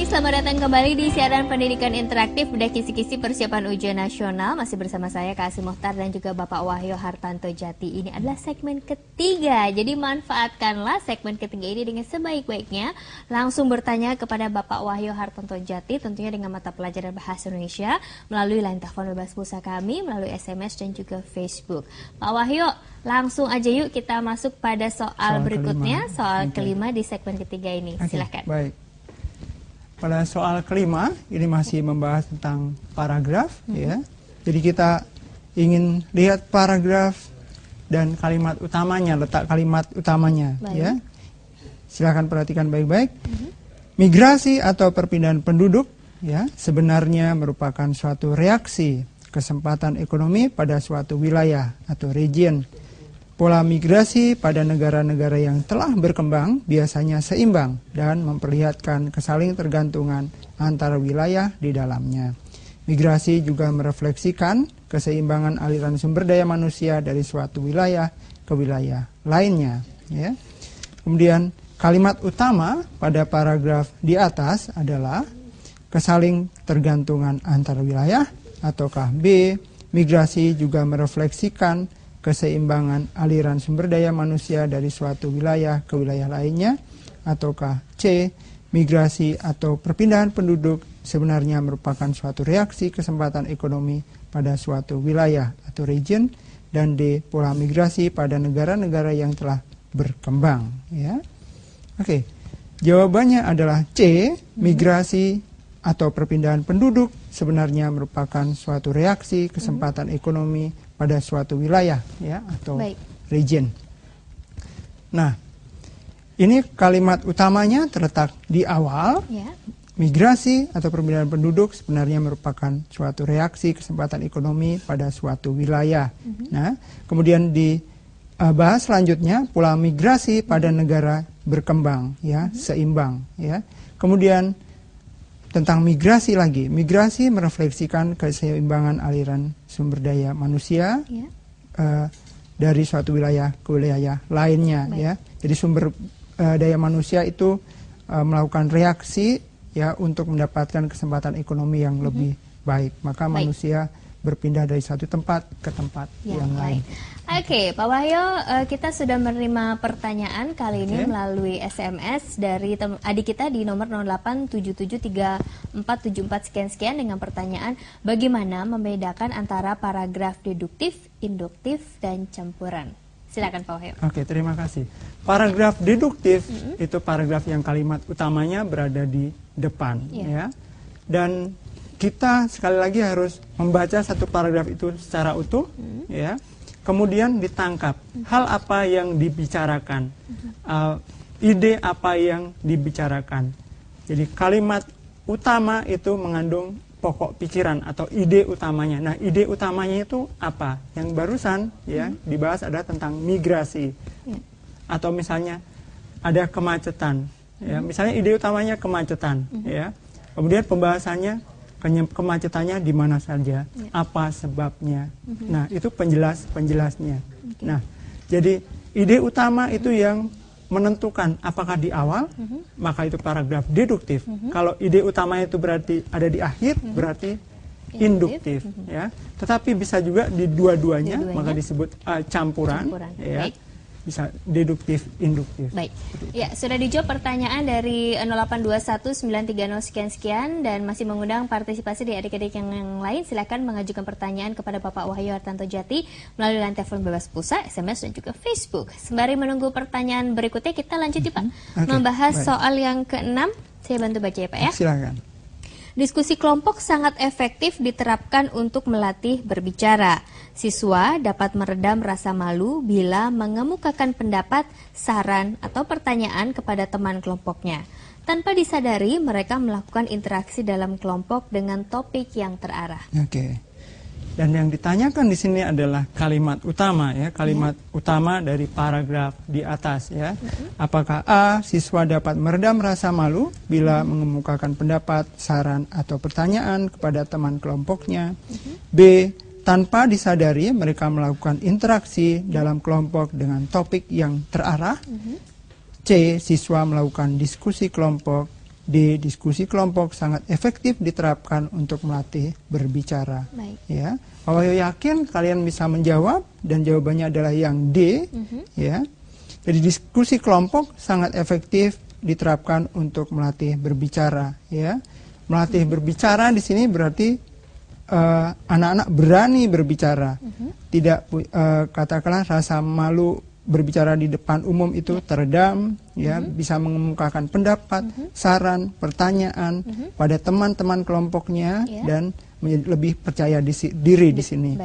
pagi, selamat datang kembali di siaran pendidikan interaktif Bedah Kisi-Kisi Persiapan Ujian Nasional. Masih bersama saya Kak Asih Muhtar dan juga Bapak Wahyu Hartanto Jati. Ini adalah segmen ketiga, jadi manfaatkanlah segmen ketiga ini dengan sebaik-baiknya. Langsung bertanya kepada Bapak Wahyu Hartanto Jati, tentunya dengan mata pelajaran Bahasa Indonesia, melalui line telepon bebas pulsa kami, melalui SMS dan juga Facebook. Pak Wahyu, langsung aja yuk kita masuk pada soal berikutnya, soal kelima di segmen ketiga ini. Silahkan. Baik. Pada soal kelima, ini masih membahas tentang paragraf, ya. Jadi kita ingin lihat paragraf dan kalimat utamanya, letak kalimat utamanya, ya. Silakan perhatikan baik-baik. Migrasi atau perpindahan penduduk, ya, sebenarnya merupakan suatu reaksi kesempatan ekonomi pada suatu wilayah atau region. Pola migrasi pada negara-negara yang telah berkembang biasanya seimbang dan memperlihatkan kesaling tergantungan antara wilayah di dalamnya. Migrasi juga merefleksikan keseimbangan aliran sumber daya manusia dari suatu wilayah ke wilayah lainnya. Ya. Kemudian kalimat utama pada paragraf di atas adalah kesaling tergantungan antara wilayah, ataukah B, migrasi juga merefleksikan keseimbangan aliran sumber daya manusia dari suatu wilayah ke wilayah lainnya, ataukah C, migrasi atau perpindahan penduduk sebenarnya merupakan suatu reaksi kesempatan ekonomi pada suatu wilayah atau region, dan D, pola migrasi pada negara-negara yang telah berkembang. Ya. Oke, jawabannya adalah C, migrasi atau perpindahan penduduk sebenarnya merupakan suatu reaksi kesempatan ekonomi pada suatu wilayah, ya, atau region. Nah, ini kalimat utamanya terletak di awal. Migrasi atau perpindahan penduduk sebenarnya merupakan suatu reaksi kesempatan ekonomi pada suatu wilayah. Nah, kemudian dibahas selanjutnya pola migrasi pada negara berkembang, ya, seimbang, ya. Kemudian tentang migrasi lagi. Migrasi merefleksikan keseimbangan aliran sumber daya manusia dari suatu wilayah ke wilayah lainnya. Ya. Jadi sumber daya manusia itu melakukan reaksi, ya, untuk mendapatkan kesempatan ekonomi yang lebih baik. Maka manusia berpindah dari satu tempat ke tempat yang lain. Oke, Pak Wahyu, kita sudah menerima pertanyaan kali ini melalui SMS dari adik kita di nomor 08773474 sekian dengan pertanyaan bagaimana membedakan antara paragraf deduktif, induktif, dan campuran. Silakan Pak Wahyu. Oke, terima kasih. Paragraf deduktif itu paragraf yang kalimat utamanya berada di depan, ya. Dan kita sekali lagi harus membaca satu paragraf itu secara utuh, ya. Kemudian ditangkap hal apa yang dibicarakan, ide apa yang dibicarakan. Jadi kalimat utama itu mengandung pokok pikiran atau ide utamanya. Nah, ide utamanya itu apa? Yang barusan, ya, dibahas ada tentang migrasi, atau misalnya ada kemacetan. Ya, misalnya ide utamanya kemacetan, ya. Kemudian pembahasannya kemacetannya di mana saja, apa sebabnya. Nah, itu penjelasnya. Nah, jadi ide utama itu yang menentukan apakah di awal, maka itu paragraf deduktif. Kalau ide utamanya itu berarti ada di akhir, berarti induktif. Ya. Tetapi bisa juga di dua-duanya, maka disebut campuran. Ya. Bisa deduktif, induktif. Baik. Ya, sudah dijawab pertanyaan dari 08219301 sekian dan masih mengundang partisipasi di adik-adik yang lain. Silakan mengajukan pertanyaan kepada Bapak Wahyu Hartanto Jati melalui line telepon bebas pulsa, SMS dan juga Facebook. Sembari menunggu pertanyaan berikutnya, kita lanjut ya Pak. Membahas soal yang ke-6. Saya bantu baca ya Pak ya. Silakan. Diskusi kelompok sangat efektif diterapkan untuk melatih berbicara. Siswa dapat meredam rasa malu bila mengemukakan pendapat, saran, atau pertanyaan kepada teman kelompoknya. Tanpa disadari, mereka melakukan interaksi dalam kelompok dengan topik yang terarah. Oke. Dan yang ditanyakan di sini adalah kalimat utama, ya, kalimat utama dari paragraf di atas, ya. Apakah A, siswa dapat meredam rasa malu bila mengemukakan pendapat, saran, atau pertanyaan kepada teman kelompoknya? B, tanpa disadari mereka melakukan interaksi dalam kelompok dengan topik yang terarah? C, siswa melakukan diskusi kelompok D. Diskusi kelompok sangat efektif diterapkan untuk melatih berbicara. Baik. Ya, Pak Wahyu yakin kalian bisa menjawab dan jawabannya adalah yang D. Ya, jadi diskusi kelompok sangat efektif diterapkan untuk melatih berbicara. Ya, melatih berbicara di sini berarti anak-anak berani berbicara, tidak katakanlah rasa malu berbicara di depan umum itu teredam, ya, bisa mengemukakan pendapat, saran, pertanyaan pada teman-teman kelompoknya dan menjadi lebih percaya diri di sini.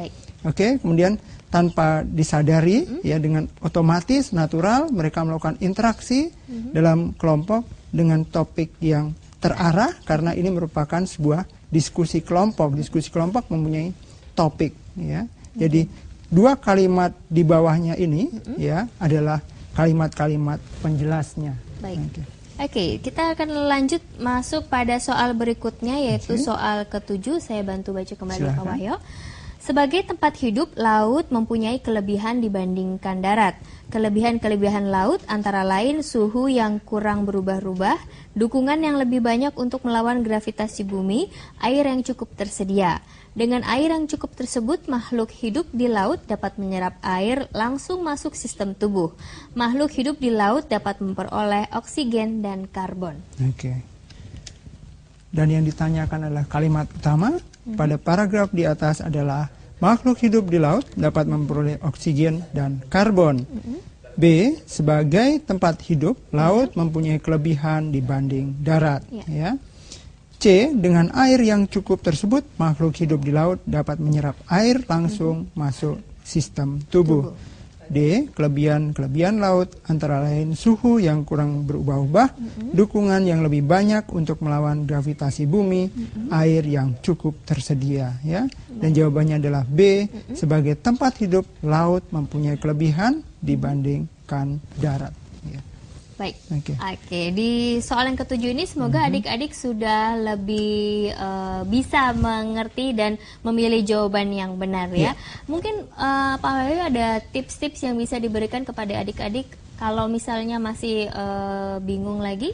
Oke, kemudian tanpa disadari, ya, dengan otomatis natural mereka melakukan interaksi dalam kelompok dengan topik yang terarah karena ini merupakan sebuah diskusi kelompok. Diskusi kelompok mempunyai topik, ya. Jadi dua kalimat di bawahnya ini ya adalah kalimat-kalimat penjelasnya. Baik. Oke, kita akan lanjut masuk pada soal berikutnya yaitu soal ke-7. Saya bantu baca kembali Pak Wahyu. Sebagai tempat hidup, laut mempunyai kelebihan dibandingkan darat. Kelebihan-kelebihan laut antara lain suhu yang kurang berubah-ubah, dukungan yang lebih banyak untuk melawan gravitasi bumi, air yang cukup tersedia. Dengan air yang cukup tersebut, makhluk hidup di laut dapat menyerap air langsung masuk sistem tubuh. Makhluk hidup di laut dapat memperoleh oksigen dan karbon. Oke. Dan yang ditanyakan adalah kalimat utama pada paragraf di atas adalah makhluk hidup di laut dapat memperoleh oksigen dan karbon. B. Sebagai tempat hidup, laut mempunyai kelebihan dibanding darat. Ya. C. Dengan air yang cukup tersebut, makhluk hidup di laut dapat menyerap air langsung masuk sistem tubuh. D. Kelebihan laut antara lain suhu yang kurang berubah-ubah, dukungan yang lebih banyak untuk melawan gravitasi bumi, air yang cukup tersedia. Ya. Dan jawabannya adalah B. Sebagai tempat hidup, laut mempunyai kelebihan dibandingkan darat. Ya. Baik, Oke. Di soal yang ke-7 ini semoga adik-adik sudah lebih bisa mengerti dan memilih jawaban yang benar ya. Mungkin Pak Wahyu ada tips-tips yang bisa diberikan kepada adik-adik kalau misalnya masih bingung lagi?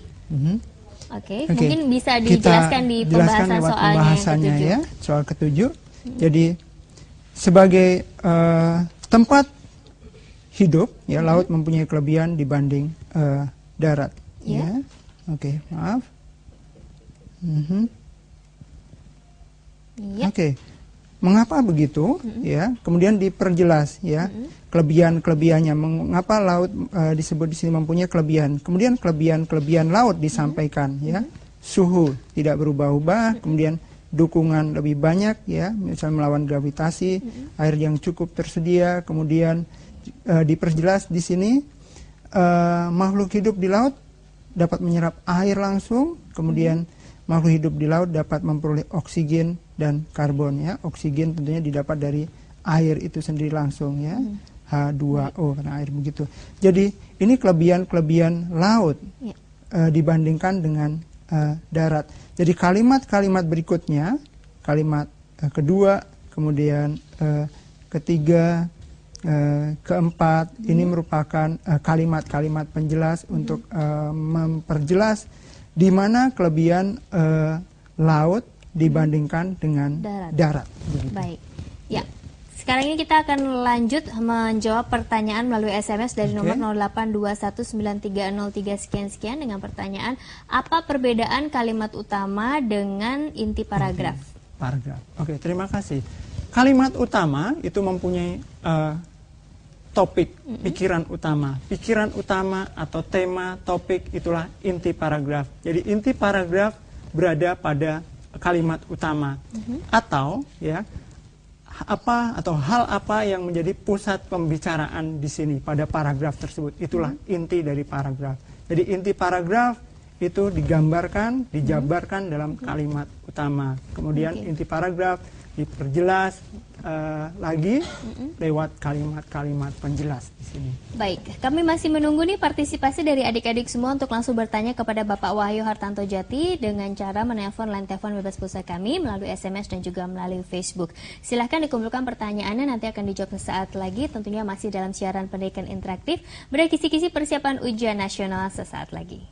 Oke. Mungkin bisa dijelaskan di pembahasan soalnya yang ke-7. Ya, soal ke-7. Jadi sebagai tempat hidup, ya, laut mempunyai kelebihan dibanding darat. Ya. Oke, maaf. Oke. Mengapa begitu? Ya. Kemudian diperjelas, ya, kelebihan-kelebihannya. Mengapa laut disebut di sini mempunyai kelebihan? Kemudian kelebihan laut disampaikan, ya. Suhu tidak berubah-ubah, kemudian dukungan lebih banyak, ya, misalnya melawan gravitasi, air yang cukup tersedia, kemudian diperjelas di sini makhluk hidup di laut dapat menyerap air langsung, kemudian makhluk hidup di laut dapat memperoleh oksigen dan karbon. Ya, oksigen tentunya didapat dari air itu sendiri langsung, ya, H2O karena air begitu. Jadi ini kelebihan laut dibandingkan dengan darat. Jadi kalimat-kalimat berikutnya, kalimat kedua, kemudian ketiga, keempat, ini merupakan kalimat-kalimat penjelas untuk memperjelas di mana kelebihan laut dibandingkan dengan darat. Baik, ya. Sekarang ini kita akan lanjut menjawab pertanyaan melalui SMS dari nomor 08219303 sekian dengan pertanyaan, apa perbedaan kalimat utama dengan inti paragraf? Oke, terima kasih. Kalimat utama itu mempunyai topik, pikiran utama atau tema, topik, itulah inti paragraf. Jadi inti paragraf berada pada kalimat utama atau, ya, apa atau hal apa yang menjadi pusat pembicaraan di sini pada paragraf tersebut, itulah inti dari paragraf. Jadi inti paragraf itu digambarkan, dijabarkan dalam kalimat utama. Kemudian inti paragraf diperjelas lagi lewat kalimat-kalimat penjelas di sini. Baik, kami masih menunggu nih partisipasi dari adik-adik semua untuk langsung bertanya kepada Bapak Wahyu Hartanto Jati dengan cara menelpon line telepon bebas pulsa kami melalui SMS dan juga melalui Facebook. Silahkan dikumpulkan pertanyaannya, nanti akan dijawab sesaat lagi. Tentunya masih dalam siaran pendidikan interaktif berkisi-kisi persiapan ujian nasional sesaat lagi.